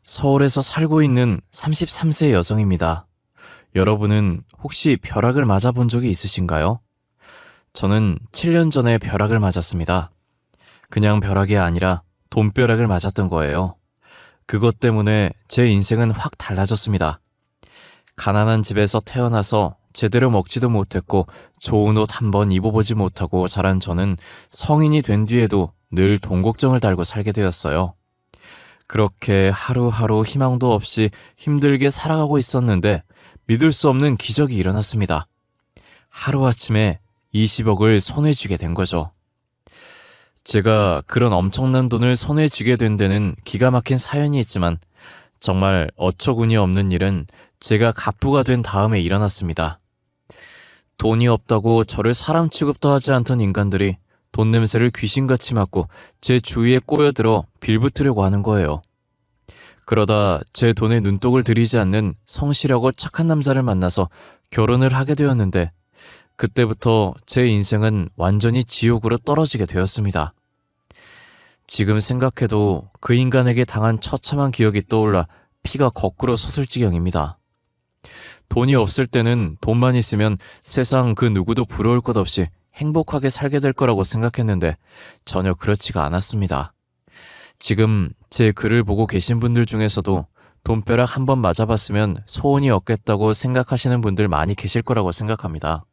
서울에서 살고 있는 33세 여성입니다. 여러분은 혹시 벼락을 맞아본 적이 있으신가요? 저는 7년 전에 벼락을 맞았습니다. 그냥 벼락이 아니라 돈벼락을 맞았던 거예요. 그것 때문에 제 인생은 확 달라졌습니다. 가난한 집에서 태어나서 제대로 먹지도 못했고 좋은 옷 한 번 입어보지 못하고 자란 저는 성인이 된 뒤에도 늘 돈 걱정을 달고 살게 되었어요. 그렇게 하루하루 희망도 없이 힘들게 살아가고 있었는데 믿을 수 없는 기적이 일어났습니다. 하루아침에 20억을 손에 쥐게 된 거죠. 제가 그런 엄청난 돈을 손에 쥐게 된 데는 기가 막힌 사연이 있지만 정말 어처구니 없는 일은 제가 갑부가 된 다음에 일어났습니다. 돈이 없다고 저를 사람 취급도 하지 않던 인간들이 돈 냄새를 귀신같이 맡고 제 주위에 꼬여들어 빌붙으려고 하는 거예요. 그러다 제 돈에 눈독을 들이지 않는 성실하고 착한 남자를 만나서 결혼을 하게 되었는데 그때부터 제 인생은 완전히 지옥으로 떨어지게 되었습니다. 지금 생각해도 그 인간에게 당한 처참한 기억이 떠올라 피가 거꾸로 솟을 지경입니다. 돈이 없을 때는 돈만 있으면 세상 그 누구도 부러울 것 없이 행복하게 살게 될 거라고 생각했는데 전혀 그렇지가 않았습니다. 지금 제 글을 보고 계신 분들 중에서도 돈벼락 한번 맞아봤으면 소원이 없겠다고 생각하시는 분들 많이 계실 거라고 생각합니다.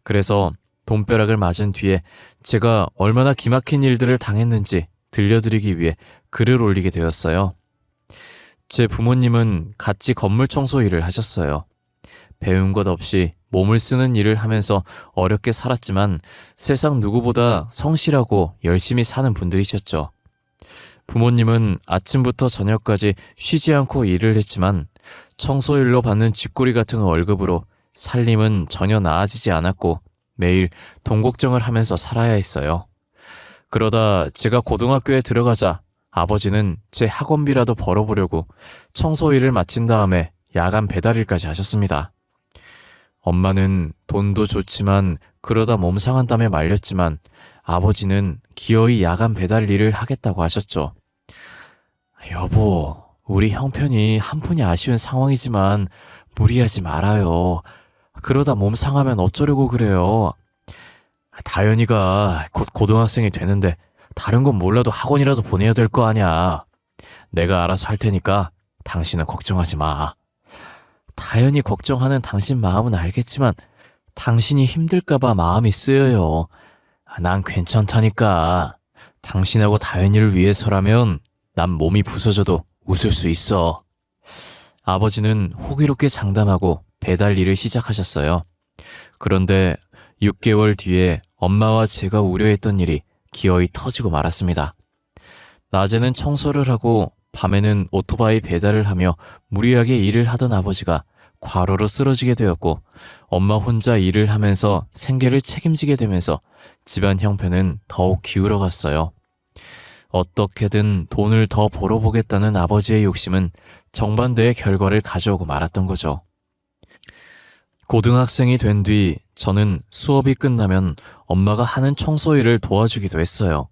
그래서 돈벼락을 맞은 뒤에 제가 얼마나 기막힌 일들을 당했는지 들려드리기 위해 글을 올리게 되었어요. 제 부모님은 같이 건물 청소 일을 하셨어요. 배운 것 없이 몸을 쓰는 일을 하면서 어렵게 살았지만 세상 누구보다 성실하고 열심히 사는 분들이셨죠. 부모님은 아침부터 저녁까지 쉬지 않고 일을 했지만 청소일로 받는 쥐꼬리 같은 월급으로 살림은 전혀 나아지지 않았고 매일 돈 걱정을 하면서 살아야 했어요. 그러다 제가 고등학교에 들어가자 아버지는 제 학원비라도 벌어보려고 청소일을 마친 다음에 야간 배달일까지 하셨습니다. 엄마는 돈도 좋지만 그러다 몸 상한다며 말렸지만 아버지는 기어이 야간 배달 일을 하겠다고 하셨죠. 여보, 우리 형편이 한푼이 아쉬운 상황이지만 무리하지 말아요. 그러다 몸 상하면 어쩌려고 그래요. 다현이가 곧 고등학생이 되는데 다른 건 몰라도 학원이라도 보내야 될 거 아냐. 내가 알아서 할 테니까 당신은 걱정하지 마. 다현이 걱정하는 당신 마음은 알겠지만 당신이 힘들까봐 마음이 쓰여요. 난 괜찮다니까. 당신하고 다현이를 위해서라면 난 몸이 부서져도 웃을 수 있어. 아버지는 호기롭게 장담하고 배달 일을 시작하셨어요. 그런데 6개월 뒤에 엄마와 제가 우려했던 일이 기어이 터지고 말았습니다. 낮에는 청소를 하고 밤에는 오토바이 배달을 하며 무리하게 일을 하던 아버지가 과로로 쓰러지게 되었고 엄마 혼자 일을 하면서 생계를 책임지게 되면서 집안 형편은 더욱 기울어갔어요. 어떻게든 돈을 더 벌어보겠다는 아버지의 욕심은 정반대의 결과를 가져오고 말았던 거죠. 고등학생이 된 뒤 저는 수업이 끝나면 엄마가 하는 청소 일을 도와주기도 했어요.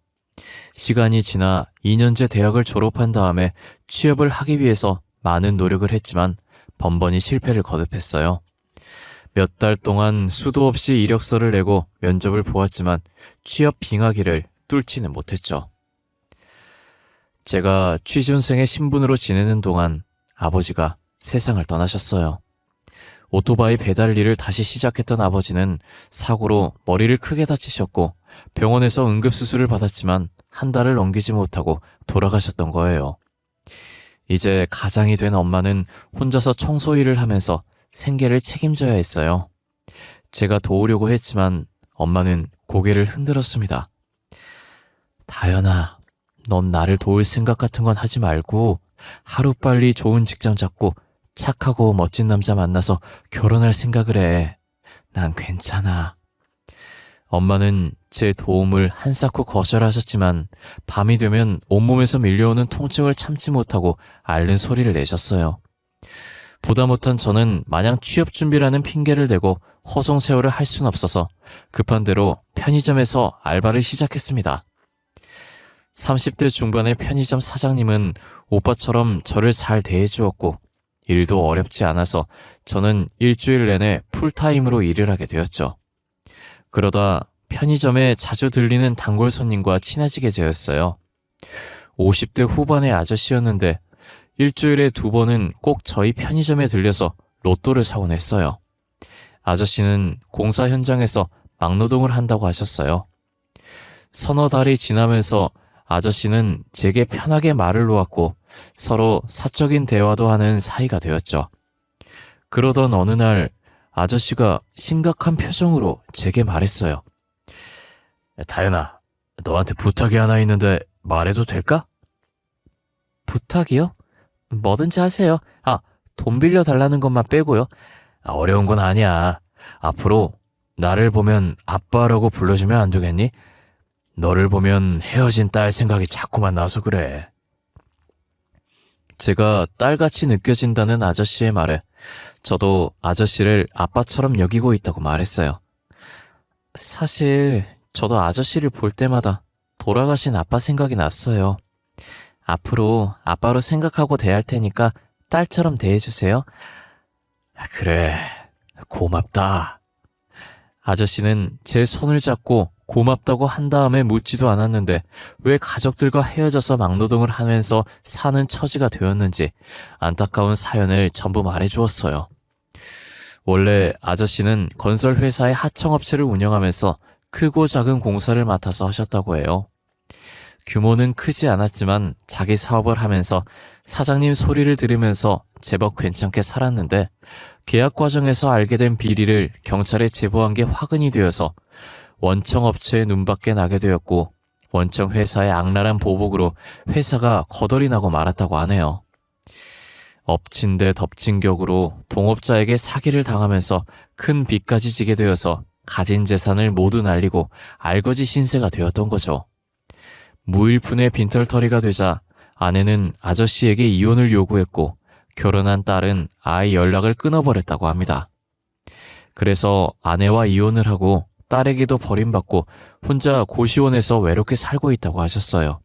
시간이 지나 2년제 대학을 졸업한 다음에 취업을 하기 위해서 많은 노력을 했지만 번번이 실패를 거듭했어요. 몇 달 동안 수도 없이 이력서를 내고 면접을 보았지만 취업 빙하기를 뚫지는 못했죠. 제가 취준생의 신분으로 지내는 동안 아버지가 세상을 떠나셨어요. 오토바이 배달 일을 다시 시작했던 아버지는 사고로 머리를 크게 다치셨고 병원에서 응급수술을 받았지만 한 달을 넘기지 못하고 돌아가셨던 거예요. 이제 가장이 된 엄마는 혼자서 청소 일을 하면서 생계를 책임져야 했어요. 제가 도우려고 했지만 엄마는 고개를 흔들었습니다. 다현아, 넌 나를 도울 생각 같은 건 하지 말고 하루빨리 좋은 직장 잡고 착하고 멋진 남자 만나서 결혼할 생각을 해. 난 괜찮아. 엄마는 제 도움을 한사코 거절하셨지만 밤이 되면 온몸에서 밀려오는 통증을 참지 못하고 앓는 소리를 내셨어요. 보다 못한 저는 마냥 취업 준비라는 핑계를 대고 허송세월을 할 순 없어서 급한 대로 편의점에서 알바를 시작했습니다. 30대 중반의 편의점 사장님은 오빠처럼 저를 잘 대해주었고 일도 어렵지 않아서 저는 일주일 내내 풀타임으로 일을 하게 되었죠. 그러다 편의점에 자주 들리는 단골 손님과 친해지게 되었어요. 50대 후반의 아저씨였는데 일주일에 2번은 꼭 저희 편의점에 들려서 로또를 사곤 했어요. 아저씨는 공사 현장에서 막노동을 한다고 하셨어요. 서너 달이 지나면서 아저씨는 제게 편하게 말을 놓았고 서로 사적인 대화도 하는 사이가 되었죠. 그러던 어느 날 아저씨가 심각한 표정으로 제게 말했어요. 다현아, 너한테 부탁이 하나 있는데 말해도 될까? 부탁이요? 뭐든지 하세요. 돈 빌려달라는 것만 빼고요. 어려운 건 아니야. 앞으로 나를 보면 아빠라고 불러주면 안 되겠니? 너를 보면 헤어진 딸 생각이 자꾸만 나서 그래. 제가 딸같이 느껴진다는 아저씨의 말에 저도 아저씨를 아빠처럼 여기고 있다고 말했어요. 사실 저도 아저씨를 볼 때마다 돌아가신 아빠 생각이 났어요. 앞으로 아빠로 생각하고 대할 테니까 딸처럼 대해주세요. 그래, 고맙다. 아저씨는 제 손을 잡고 고맙다고 한 다음에 묻지도 않았는데 왜 가족들과 헤어져서 막노동을 하면서 사는 처지가 되었는지 안타까운 사연을 전부 말해주었어요. 원래 아저씨는 건설회사의 하청업체를 운영하면서 크고 작은 공사를 맡아서 하셨다고 해요. 규모는 크지 않았지만 자기 사업을 하면서 사장님 소리를 들으면서 제법 괜찮게 살았는데 계약 과정에서 알게 된 비리를 경찰에 제보한 게 화근이 되어서 원청 업체의 눈밖에 나게 되었고 원청 회사의 악랄한 보복으로 회사가 거덜이 나고 말았다고 하네요. 엎친 데 덮친 격으로 동업자에게 사기를 당하면서 큰 빚까지 지게 되어서 가진 재산을 모두 날리고 알거지 신세가 되었던 거죠. 무일푼의 빈털터리가 되자 아내는 아저씨에게 이혼을 요구했고 결혼한 딸은 아이 연락을 끊어버렸다고 합니다. 그래서 아내와 이혼을 하고 딸에게도 버림받고 혼자 고시원에서 외롭게 살고 있다고 하셨어요.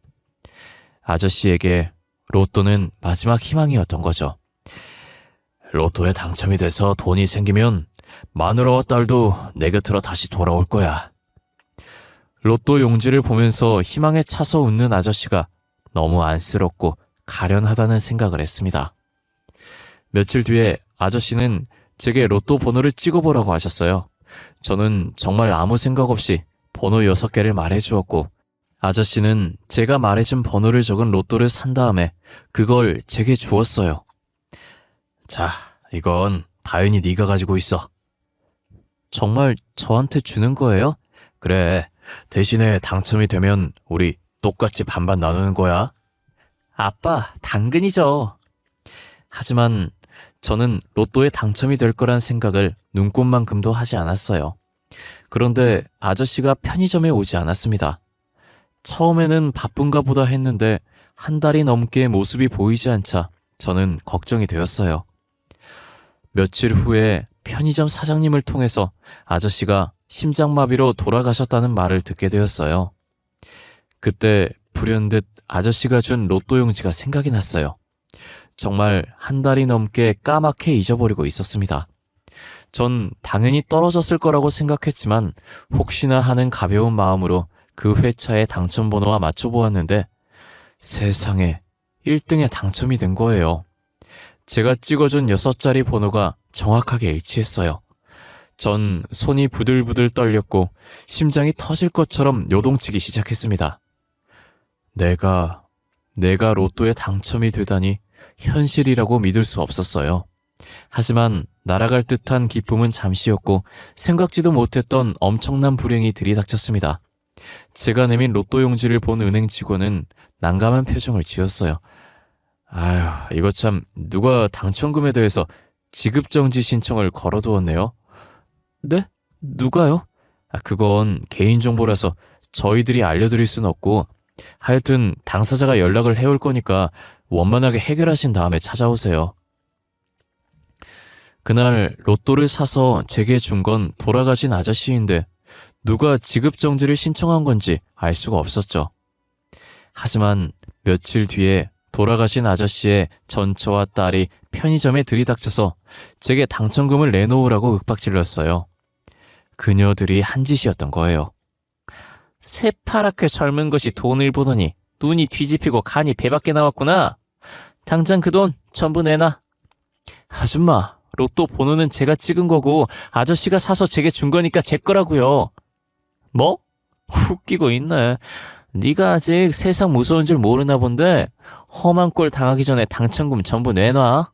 아저씨에게 로또는 마지막 희망이었던 거죠. 로또에 당첨이 돼서 돈이 생기면 마누라와 딸도 내 곁으로 다시 돌아올 거야. 로또 용지를 보면서 희망에 차서 웃는 아저씨가 너무 안쓰럽고 가련하다는 생각을 했습니다. 며칠 뒤에 아저씨는 제게 로또 번호를 찍어보라고 하셨어요. 저는 정말 아무 생각 없이 번호 6개를 말해주었고 아저씨는 제가 말해준 번호를 적은 로또를 산 다음에 그걸 제게 주었어요. 자, 이건 다현이 네가 가지고 있어. 정말 저한테 주는 거예요? 그래, 대신에 당첨이 되면 우리 똑같이 반반 나누는 거야. 아빠, 당근이죠. 하지만 저는 로또에 당첨이 될 거란 생각을 눈꼽만큼도 하지 않았어요. 그런데 아저씨가 편의점에 오지 않았습니다. 처음에는 바쁜가 보다 했는데 한 달이 넘게 모습이 보이지 않자 저는 걱정이 되었어요. 며칠 후에 편의점 사장님을 통해서 아저씨가 심장마비로 돌아가셨다는 말을 듣게 되었어요. 그때 불현듯 아저씨가 준 로또 용지가 생각이 났어요. 정말 한 달이 넘게 까맣게 잊어버리고 있었습니다. 전 당연히 떨어졌을 거라고 생각했지만 혹시나 하는 가벼운 마음으로 그 회차의 당첨번호와 맞춰보았는데 세상에 1등에 당첨이 된 거예요. 제가 찍어준 6자리 번호가 정확하게 일치했어요. 전 손이 부들부들 떨렸고 심장이 터질 것처럼 요동치기 시작했습니다. 내가 로또에 당첨이 되다니 현실이라고 믿을 수 없었어요. 하지만 날아갈 듯한 기쁨은 잠시였고 생각지도 못했던 엄청난 불행이 들이닥쳤습니다. 제가 내민 로또 용지를 본 은행 직원은 난감한 표정을 지었어요. 아휴, 이거 참 누가 당첨금에 대해서 지급정지 신청을 걸어두었네요. 네? 누가요? 그건 개인정보라서 저희들이 알려드릴 순 없고 하여튼 당사자가 연락을 해올 거니까 원만하게 해결하신 다음에 찾아오세요. 그날 로또를 사서 제게 준 건 돌아가신 아저씨인데 누가 지급정지를 신청한 건지 알 수가 없었죠. 하지만 며칠 뒤에 돌아가신 아저씨의 전처와 딸이 편의점에 들이닥쳐서 제게 당첨금을 내놓으라고 윽박질렀어요. 그녀들이 한 짓이었던 거예요. 새파랗게 젊은 것이 돈을 보더니 눈이 뒤집히고 간이 배밖에 나왔구나. 당장 그 돈 전부 내놔. 아줌마, 로또 번호는 제가 찍은 거고 아저씨가 사서 제게 준 거니까 제 거라고요. 뭐? 웃기고 있네. 네가 아직 세상 무서운 줄 모르나 본데 험한 꼴 당하기 전에 당첨금 전부 내놔.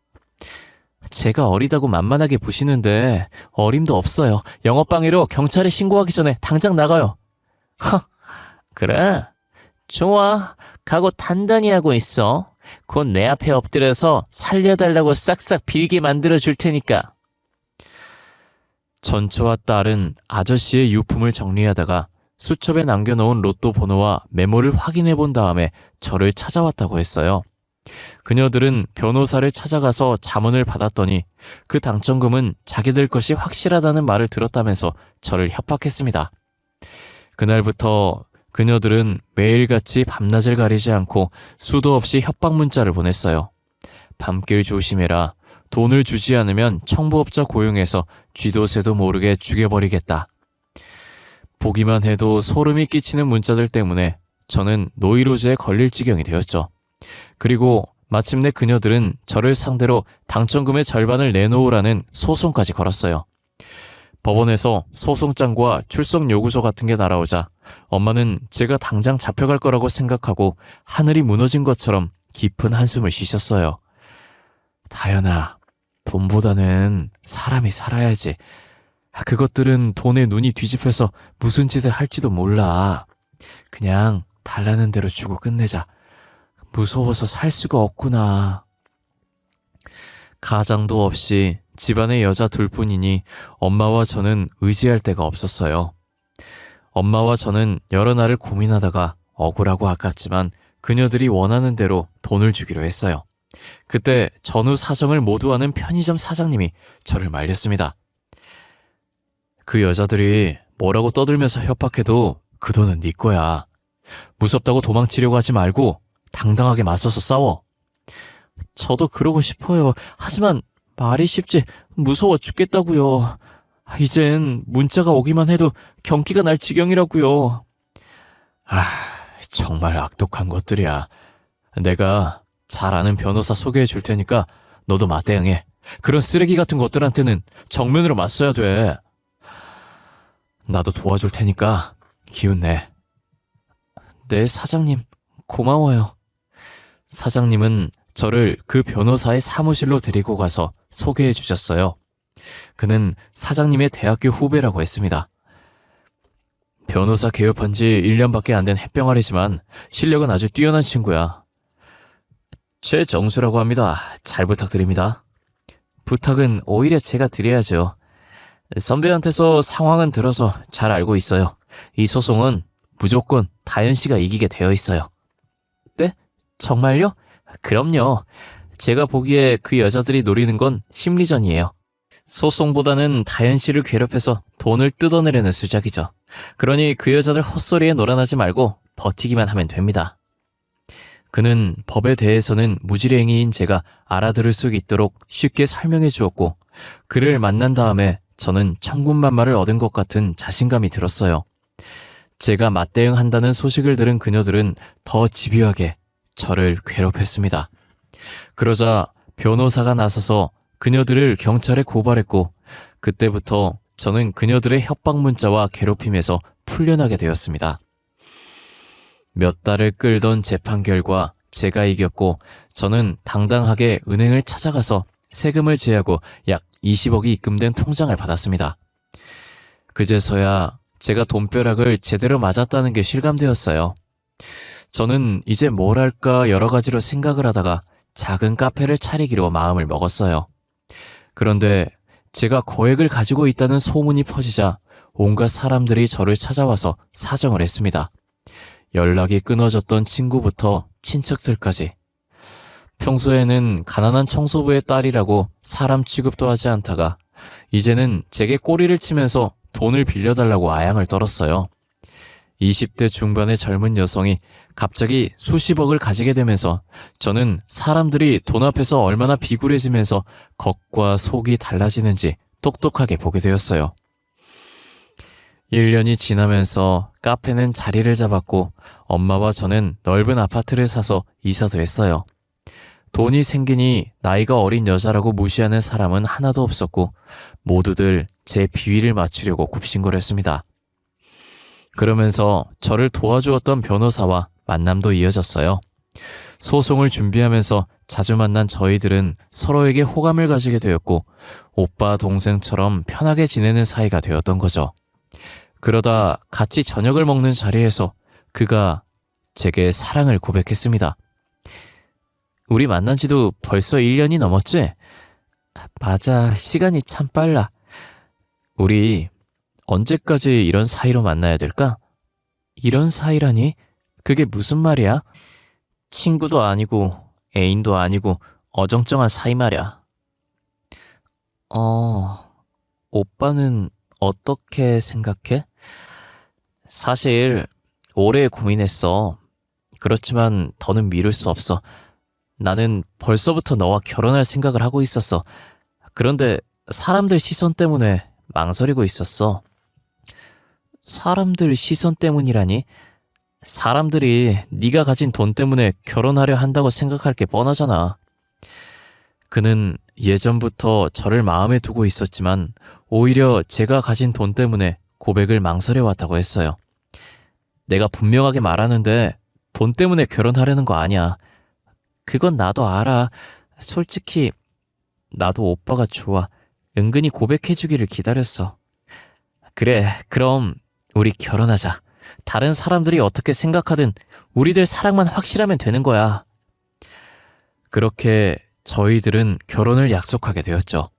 제가 어리다고 만만하게 보시는데 어림도 없어요. 영업방해로 경찰에 신고하기 전에 당장 나가요. 허, 그래? 좋아. 각오 단단히 하고 있어. 곧 내 앞에 엎드려서 살려달라고 싹싹 빌게 만들어줄 테니까. 전처와 딸은 아저씨의 유품을 정리하다가 수첩에 남겨놓은 로또 번호와 메모를 확인해 본 다음에 저를 찾아왔다고 했어요. 그녀들은 변호사를 찾아가서 자문을 받았더니 그 당첨금은 자기들 것이 확실하다는 말을 들었다면서 저를 협박했습니다. 그날부터 그녀들은 매일같이 밤낮을 가리지 않고 수도 없이 협박 문자를 보냈어요. 밤길 조심해라. 돈을 주지 않으면 청부업자 고용해서 쥐도 새도 모르게 죽여버리겠다. 보기만 해도 소름이 끼치는 문자들 때문에 저는 노이로제에 걸릴 지경이 되었죠. 그리고 마침내 그녀들은 저를 상대로 당첨금의 절반을 내놓으라는 소송까지 걸었어요. 법원에서 소송장과 출석 요구서 같은 게 날아오자 엄마는 제가 당장 잡혀갈 거라고 생각하고 하늘이 무너진 것처럼 깊은 한숨을 쉬셨어요. 다현아, 돈보다는 사람이 살아야지. 그것들은 돈에 눈이 뒤집혀서 무슨 짓을 할지도 몰라. 그냥 달라는 대로 주고 끝내자. 무서워서 살 수가 없구나. 가장도 없이 집안에 여자 둘뿐이니 엄마와 저는 의지할 데가 없었어요. 엄마와 저는 여러 날을 고민하다가 억울하고 아깝지만 그녀들이 원하는 대로 돈을 주기로 했어요. 그때 전후 사정을 모두 아는 편의점 사장님이 저를 말렸습니다. 그 여자들이 뭐라고 떠들면서 협박해도 그 돈은 네 거야. 무섭다고 도망치려고 하지 말고 당당하게 맞서서 싸워. 저도 그러고 싶어요. 하지만 말이 쉽지 무서워 죽겠다고요. 이젠 문자가 오기만 해도 경기가 날 지경이라고요. 정말 악독한 것들이야. 내가 잘 아는 변호사 소개해 줄 테니까 너도 맞대응해. 그런 쓰레기 같은 것들한테는 정면으로 맞서야 돼. 나도 도와줄 테니까 기운 내. 네, 사장님. 고마워요. 사장님은 저를 그 변호사의 사무실로 데리고 가서 소개해 주셨어요. 그는 사장님의 대학교 후배라고 했습니다. 변호사 개업한 지 1년밖에 안 된 햇병아리지만 실력은 아주 뛰어난 친구야. 최정수라고 합니다. 잘 부탁드립니다. 부탁은 오히려 제가 드려야죠. 선배한테서 상황은 들어서 잘 알고 있어요. 이 소송은 무조건 다현 씨가 이기게 되어 있어요. 네? 정말요? 그럼요. 제가 보기에 그 여자들이 노리는 건 심리전이에요. 소송보다는 다현 씨를 괴롭혀서 돈을 뜯어내려는 수작이죠. 그러니 그 여자들 헛소리에 놀아나지 말고 버티기만 하면 됩니다. 그는 법에 대해서는 무지랭이인 제가 알아들을 수 있도록 쉽게 설명해 주었고 그를 만난 다음에 저는 천군만마를 얻은 것 같은 자신감이 들었어요. 제가 맞대응한다는 소식을 들은 그녀들은 더 집요하게 저를 괴롭혔습니다. 그러자 변호사가 나서서 그녀들을 경찰에 고발했고 그때부터 저는 그녀들의 협박 문자와 괴롭힘에서 풀려나게 되었습니다. 몇 달을 끌던 재판 결과 제가 이겼고 저는 당당하게 은행을 찾아가서 세금을 제하고 약 20억이 입금된 통장을 받았습니다. 그제서야 제가 돈벼락을 제대로 맞았다는 게 실감되었어요. 저는 이제 뭘 할까 여러 가지로 생각을 하다가 작은 카페를 차리기로 마음을 먹었어요. 그런데 제가 거액을 가지고 있다는 소문이 퍼지자 온갖 사람들이 저를 찾아와서 사정을 했습니다. 연락이 끊어졌던 친구부터 친척들까지. 평소에는 가난한 청소부의 딸이라고 사람 취급도 하지 않다가 이제는 제게 꼬리를 치면서 돈을 빌려달라고 아양을 떨었어요. 20대 중반의 젊은 여성이 갑자기 수십억을 가지게 되면서 저는 사람들이 돈 앞에서 얼마나 비굴해지면서 겉과 속이 달라지는지 똑똑하게 보게 되었어요. 1년이 지나면서 카페는 자리를 잡았고 엄마와 저는 넓은 아파트를 사서 이사도 했어요. 돈이 생기니 나이가 어린 여자라고 무시하는 사람은 하나도 없었고 모두들 제 비위를 맞추려고 굽신거렸습니다. 그러면서 저를 도와주었던 변호사와 만남도 이어졌어요. 소송을 준비하면서 자주 만난 저희들은 서로에게 호감을 가지게 되었고 오빠 동생처럼 편하게 지내는 사이가 되었던 거죠. 그러다 같이 저녁을 먹는 자리에서 그가 제게 사랑을 고백했습니다. 우리 만난 지도 벌써 1년이 넘었지? 맞아, 시간이 참 빨라. 우리 언제까지 이런 사이로 만나야 될까? 이런 사이라니? 그게 무슨 말이야? 친구도 아니고 애인도 아니고 어정쩡한 사이 말이야. 오빠는 어떻게 생각해? 사실 오래 고민했어. 그렇지만 더는 미룰 수 없어. 나는 벌써부터 너와 결혼할 생각을 하고 있었어. 그런데 사람들 시선 때문에 망설이고 있었어. 사람들 시선 때문이라니? 사람들이 네가 가진 돈 때문에 결혼하려 한다고 생각할 게 뻔하잖아. 그는 예전부터 저를 마음에 두고 있었지만 오히려 제가 가진 돈 때문에 고백을 망설여왔다고 했어요. 내가 분명하게 말하는데 돈 때문에 결혼하려는 거 아니야. 그건 나도 알아. 솔직히 나도 오빠가 좋아. 은근히 고백해주기를 기다렸어. 그래, 그럼 우리 결혼하자. 다른 사람들이 어떻게 생각하든 우리들 사랑만 확실하면 되는 거야. 그렇게 저희들은 결혼을 약속하게 되었죠.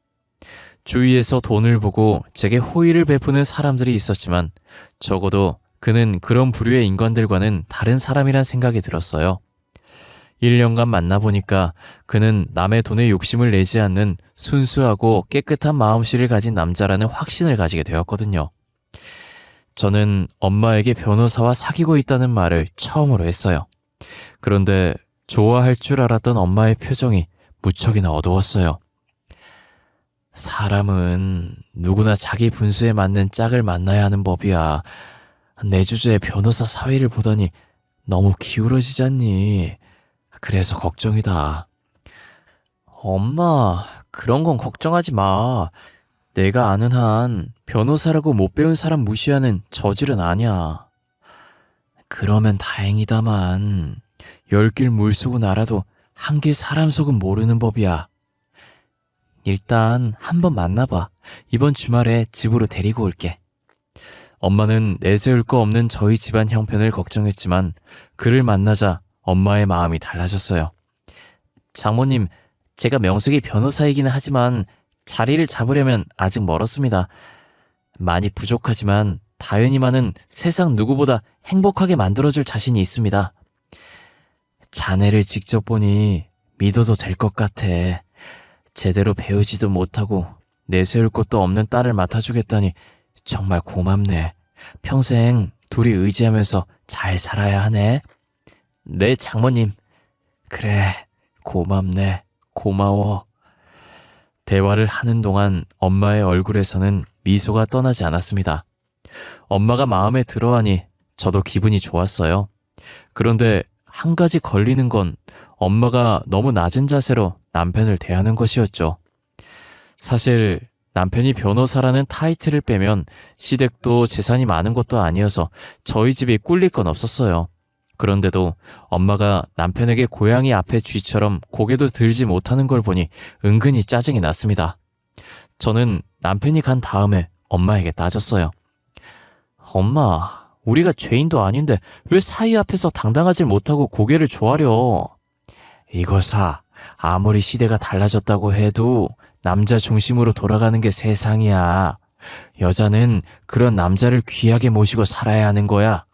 주위에서 돈을 보고 제게 호의를 베푸는 사람들이 있었지만 적어도 그는 그런 부류의 인간들과는 다른 사람이란 생각이 들었어요. 1년간 만나보니까 그는 남의 돈에 욕심을 내지 않는 순수하고 깨끗한 마음씨를 가진 남자라는 확신을 가지게 되었거든요. 저는 엄마에게 변호사와 사귀고 있다는 말을 처음으로 했어요. 그런데 좋아할 줄 알았던 엄마의 표정이 무척이나 어두웠어요. 사람은 누구나 자기 분수에 맞는 짝을 만나야 하는 법이야. 내 주제에 변호사 사위를 보더니 너무 기울어지잖니. 그래서 걱정이다. 엄마, 그런 건 걱정하지 마. 내가 아는 한 변호사라고 못 배운 사람 무시하는 저질은 아니야. 그러면 다행이다만 10길 물속은 알아도 한 길 사람 속은 모르는 법이야. 일단 한번 만나봐. 이번 주말에 집으로 데리고 올게. 엄마는 내세울 거 없는 저희 집안 형편을 걱정했지만 그를 만나자 엄마의 마음이 달라졌어요. 장모님, 제가 명색이 변호사이기는 하지만 자리를 잡으려면 아직 멀었습니다. 많이 부족하지만 다현이만은 세상 누구보다 행복하게 만들어줄 자신이 있습니다. 자네를 직접 보니 믿어도 될 것 같아. 제대로 배우지도 못하고 내세울 곳도 없는 딸을 맡아주겠다니 정말 고맙네. 평생 둘이 의지하면서 잘 살아야 하네. 네, 장모님. 그래, 고맙네. 고마워. 대화를 하는 동안 엄마의 얼굴에서는 미소가 떠나지 않았습니다. 엄마가 마음에 들어하니 저도 기분이 좋았어요. 그런데 한 가지 걸리는 건 엄마가 너무 낮은 자세로 남편을 대하는 것이었죠. 사실 남편이 변호사라는 타이틀을 빼면 시댁도 재산이 많은 것도 아니어서 저희 집이 꿀릴 건 없었어요. 그런데도 엄마가 남편에게 고양이 앞에 쥐처럼 고개도 들지 못하는 걸 보니 은근히 짜증이 났습니다. 저는 남편이 간 다음에 엄마에게 따졌어요. 엄마, 우리가 죄인도 아닌데 왜 사위 앞에서 당당하지 못하고 고개를 조아려? 이거사, 아무리 시대가 달라졌다고 해도 남자 중심으로 돌아가는 게 세상이야. 여자는 그런 남자를 귀하게 모시고 살아야 하는 거야.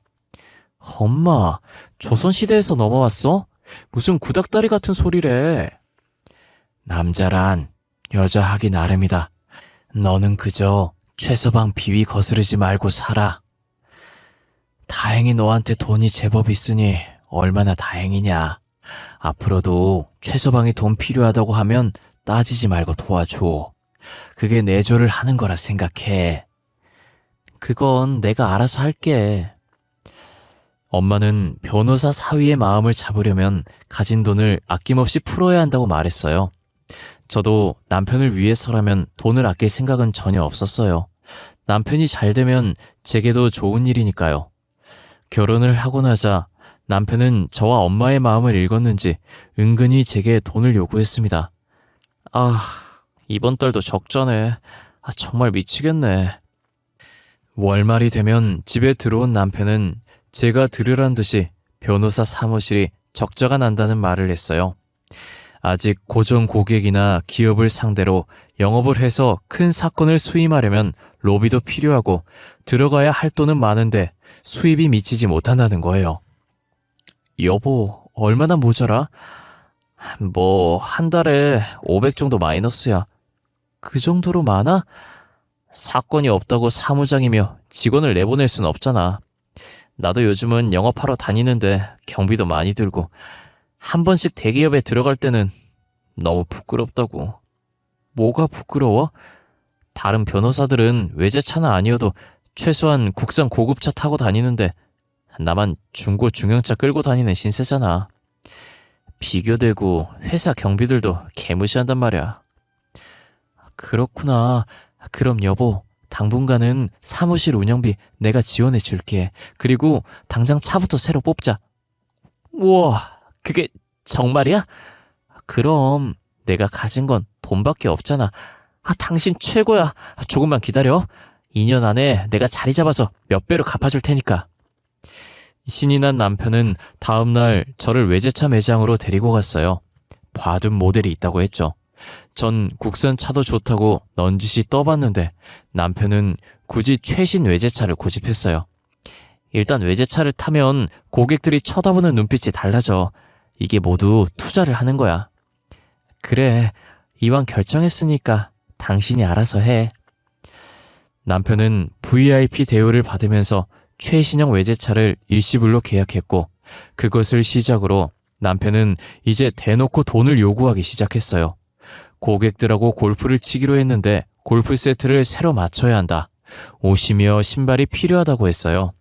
엄마, 조선시대에서 넘어왔어? 무슨 구닥다리 같은 소리래. 남자란 여자 하기 나름이다. 너는 그저 최서방 비위 거스르지 말고 살아. 다행히 너한테 돈이 제법 있으니 얼마나 다행이냐. 앞으로도 최서방이 돈 필요하다고 하면 따지지 말고 도와줘. 그게 내조를 하는 거라 생각해. 그건 내가 알아서 할게. 엄마는 변호사 사위의 마음을 잡으려면 가진 돈을 아낌없이 풀어야 한다고 말했어요. 저도 남편을 위해서라면 돈을 아낄 생각은 전혀 없었어요. 남편이 잘 되면 제게도 좋은 일이니까요. 결혼을 하고 나자 남편은 저와 엄마의 마음을 읽었는지 은근히 제게 돈을 요구했습니다. 아, 이번 달도 적자네. 정말 미치겠네. 월말이 되면 집에 들어온 남편은 제가 들으란 듯이 변호사 사무실이 적자가 난다는 말을 했어요. 아직 고정 고객이나 기업을 상대로 영업을 해서 큰 사건을 수임하려면 로비도 필요하고 들어가야 할 돈은 많은데 수입이 미치지 못한다는 거예요. 여보, 얼마나 모자라? 뭐 한 달에 500 정도 마이너스야. 그 정도로 많아? 사건이 없다고 사무장이며 직원을 내보낼 순 없잖아. 나도 요즘은 영업하러 다니는데 경비도 많이 들고 한 번씩 대기업에 들어갈 때는 너무 부끄럽다고. 뭐가 부끄러워? 다른 변호사들은 외제차는 아니어도 최소한 국산 고급차 타고 다니는데 나만 중고 중형차 끌고 다니는 신세잖아. 비교되고 회사 경비들도 개무시한단 말이야. 그렇구나. 그럼 여보, 당분간은 사무실 운영비 내가 지원해 줄게. 그리고 당장 차부터 새로 뽑자. 우와, 그게 정말이야? 그럼 내가 가진 건 돈밖에 없잖아. 당신 최고야. 조금만 기다려. 2년 안에 내가 자리 잡아서 몇 배로 갚아줄 테니까. 신이 난 남편은 다음날 저를 외제차 매장으로 데리고 갔어요. 봐둔 모델이 있다고 했죠. 전 국산 차도 좋다고 넌지시 떠봤는데 남편은 굳이 최신 외제차를 고집했어요. 일단 외제차를 타면 고객들이 쳐다보는 눈빛이 달라져. 이게 모두 투자를 하는 거야. 그래, 이왕 결정했으니까 당신이 알아서 해. 남편은 VIP 대우를 받으면서 최신형 외제차를 일시불로 계약했고 그것을 시작으로 남편은 이제 대놓고 돈을 요구하기 시작했어요. 고객들하고 골프를 치기로 했는데 골프 세트를 새로 맞춰야 한다. 옷이며 신발이 필요하다고 했어요.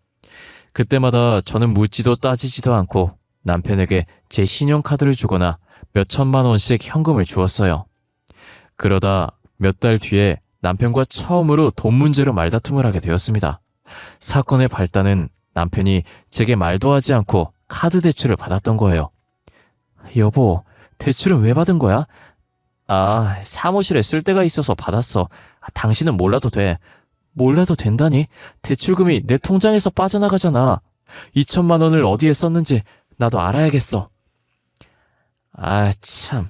그때마다 저는 묻지도 따지지도 않고 남편에게 제 신용카드를 주거나 몇 천만 원씩 현금을 주었어요. 그러다 몇 달 뒤에 남편과 처음으로 돈 문제로 말다툼을 하게 되었습니다. 사건의 발단은 남편이 제게 말도 하지 않고 카드 대출을 받았던 거예요. 여보, 대출은 왜 받은 거야? 사무실에 쓸 데가 있어서 받았어. 당신은 몰라도 돼. 몰라도 된다니? 대출금이 내 통장에서 빠져나가잖아. 2천만 원을 어디에 썼는지 나도 알아야겠어. 참.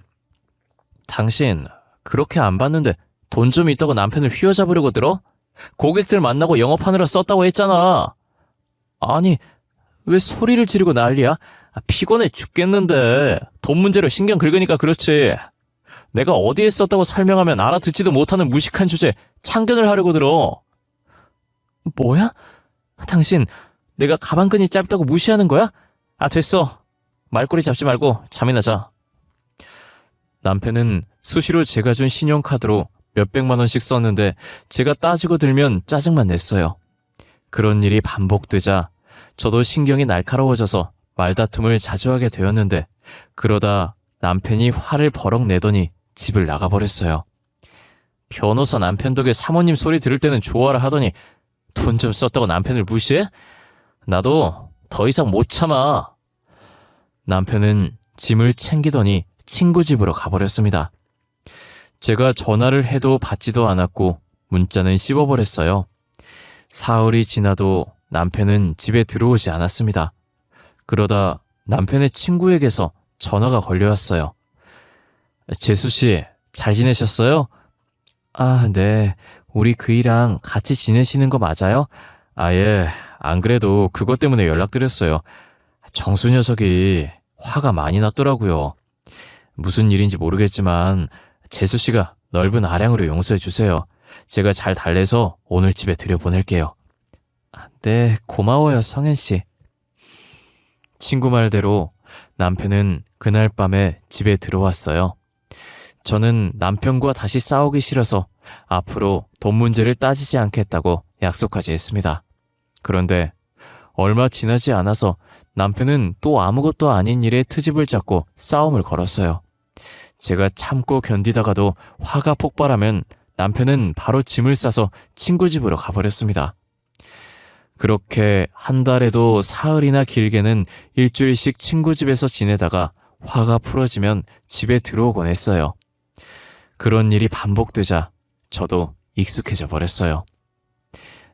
당신 그렇게 안 받는데 돈 좀 있다고 남편을 휘어잡으려고 들어? 고객들 만나고 영업하느라 썼다고 했잖아. 아니, 왜 소리를 지르고 난리야? 피곤해 죽겠는데. 돈 문제로 신경 긁으니까 그렇지. 내가 어디에 썼다고 설명하면 알아듣지도 못하는 무식한 주제에 참견을 하려고 들어. 뭐야? 당신 내가 가방끈이 짧다고 무시하는 거야? 됐어. 말꼬리 잡지 말고 잠이나 자. 남편은 수시로 제가 준 신용카드로 몇백만 원씩 썼는데 제가 따지고 들면 짜증만 냈어요. 그런 일이 반복되자 저도 신경이 날카로워져서 말다툼을 자주 하게 되었는데 그러다 남편이 화를 버럭 내더니 집을 나가버렸어요. 변호사 남편 덕에 사모님 소리 들을 때는 좋아라 하더니 돈 좀 썼다고 남편을 무시해? 나도 더 이상 못 참아. 남편은 짐을 챙기더니 친구 집으로 가버렸습니다. 제가 전화를 해도 받지도 않았고 문자는 씹어버렸어요. 사흘이 지나도 남편은 집에 들어오지 않았습니다. 그러다 남편의 친구에게서 전화가 걸려왔어요. 재수씨, 잘 지내셨어요? 네. 우리 그이랑 같이 지내시는 거 맞아요? 예. 안 그래도 그것 때문에 연락드렸어요. 정수 녀석이 화가 많이 났더라고요. 무슨 일인지 모르겠지만 재수씨가 넓은 아량으로 용서해 주세요. 제가 잘 달래서 오늘 집에 들여보낼게요. 네, 고마워요, 성현 씨. 친구 말대로 남편은 그날 밤에 집에 들어왔어요. 저는 남편과 다시 싸우기 싫어서 앞으로 돈 문제를 따지지 않겠다고 약속까지 했습니다. 그런데 얼마 지나지 않아서 남편은 또 아무것도 아닌 일에 트집을 잡고 싸움을 걸었어요. 제가 참고 견디다가도 화가 폭발하면 남편은 바로 짐을 싸서 친구 집으로 가버렸습니다. 그렇게 한 달에도 사흘이나 길게는 일주일씩 친구 집에서 지내다가 화가 풀어지면 집에 들어오곤 했어요. 그런 일이 반복되자 저도 익숙해져 버렸어요.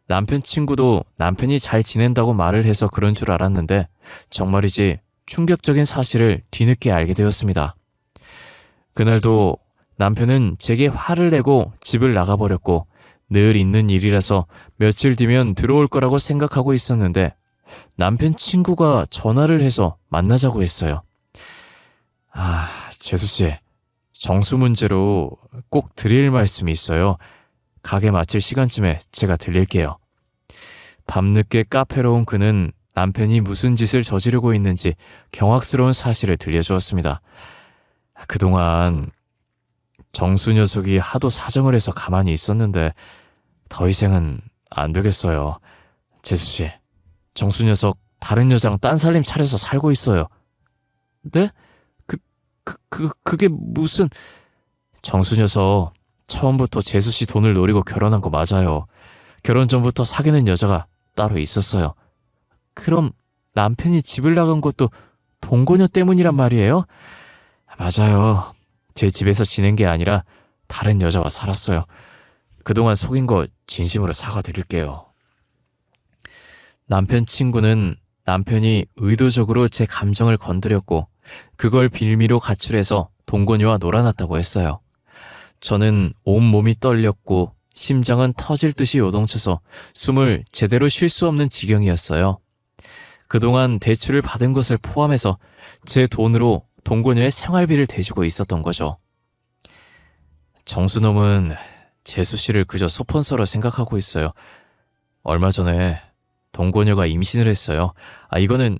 남편 친구도 남편이 잘 지낸다고 말을 해서 그런 줄 알았는데 정말이지 충격적인 사실을 뒤늦게 알게 되었습니다. 그날도 남편은 제게 화를 내고 집을 나가버렸고 늘 있는 일이라서 며칠 뒤면 들어올 거라고 생각하고 있었는데 남편 친구가 전화를 해서 만나자고 했어요. 재수씨, 정수 문제로 꼭 드릴 말씀이 있어요. 가게 마칠 시간쯤에 제가 들릴게요. 밤늦게 카페로 온 그는 남편이 무슨 짓을 저지르고 있는지 경악스러운 사실을 들려주었습니다. 그동안 정수 녀석이 하도 사정을 해서 가만히 있었는데 더 이상은 안 되겠어요. 재수씨, 정수 녀석 다른 여자랑 딴살림 차려서 살고 있어요. 네? 그게 무슨... 정수 녀석 처음부터 재수씨 돈을 노리고 결혼한 거 맞아요. 결혼 전부터 사귀는 여자가 따로 있었어요. 그럼 남편이 집을 나간 것도 동거녀 때문이란 말이에요? 맞아요. 제 집에서 지낸 게 아니라 다른 여자와 살았어요. 그동안 속인 거 진심으로 사과드릴게요. 남편 친구는 남편이 의도적으로 제 감정을 건드렸고 그걸 빌미로 가출해서 동거녀와 놀아났다고 했어요. 저는 온몸이 떨렸고 심장은 터질 듯이 요동쳐서 숨을 제대로 쉴 수 없는 지경이었어요. 그동안 대출을 받은 것을 포함해서 제 돈으로 동거녀의 생활비를 대주고 있었던 거죠. 정수놈은 재수씨를 그저 소폰서로 생각하고 있어요. 얼마 전에 동거녀가 임신을 했어요. 이거는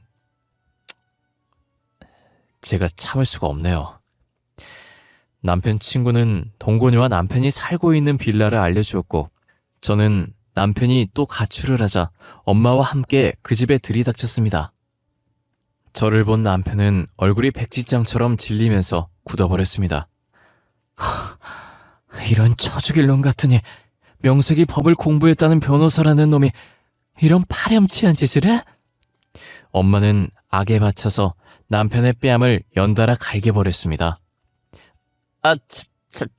제가 참을 수가 없네요. 남편 친구는 동거녀와 남편이 살고 있는 빌라를 알려주었고 저는 남편이 또 가출을 하자 엄마와 함께 그 집에 들이닥쳤습니다. 저를 본 남편은 얼굴이 백지장처럼 질리면서 굳어버렸습니다. 이런 처죽일 놈 같으니 명색이 법을 공부했다는 변호사라는 놈이 이런 파렴치한 짓을 해? 엄마는 악에 받쳐서 남편의 뺨을 연달아 갈겨버렸습니다.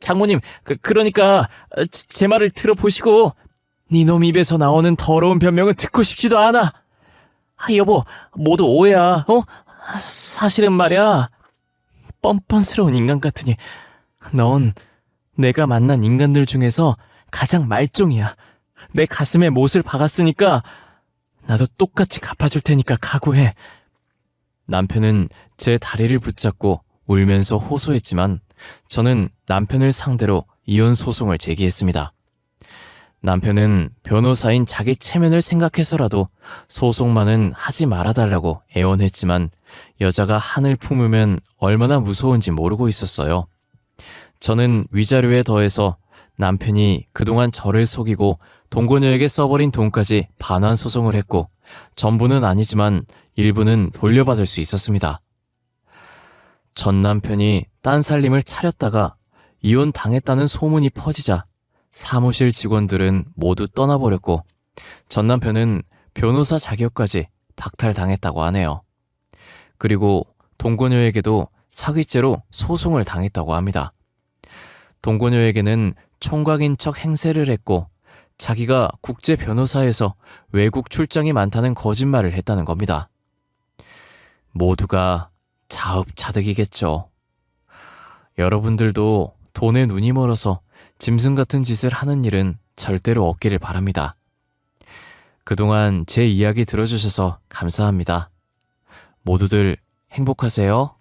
장모님, 그러니까 제 말을 들어보시고 네 놈 입에서 나오는 더러운 변명은 듣고 싶지도 않아. 여보, 모두 오해야. 사실은 말이야. 뻔뻔스러운 인간 같으니 넌 내가 만난 인간들 중에서 가장 말종이야. 내 가슴에 못을 박았으니까 나도 똑같이 갚아줄 테니까 각오해. 남편은 제 다리를 붙잡고 울면서 호소했지만 저는 남편을 상대로 이혼 소송을 제기했습니다. 남편은 변호사인 자기 체면을 생각해서라도 소송만은 하지 말아달라고 애원했지만 여자가 한을 품으면 얼마나 무서운지 모르고 있었어요. 저는 위자료에 더해서 남편이 그동안 저를 속이고 동거녀에게 써버린 돈까지 반환 소송을 했고 전부는 아니지만 일부는 돌려받을 수 있었습니다. 전 남편이 딴 살림을 차렸다가 이혼당했다는 소문이 퍼지자 사무실 직원들은 모두 떠나버렸고 전 남편은 변호사 자격까지 박탈당했다고 하네요. 그리고 동거녀에게도 사기죄로 소송을 당했다고 합니다. 동거녀에게는 총각인 척 행세를 했고 자기가 국제 변호사에서 외국 출장이 많다는 거짓말을 했다는 겁니다. 모두가 자업자득이겠죠. 여러분들도 돈에 눈이 멀어서 짐승 같은 짓을 하는 일은 절대로 없기를 바랍니다. 그동안 제 이야기 들어주셔서 감사합니다. 모두들 행복하세요.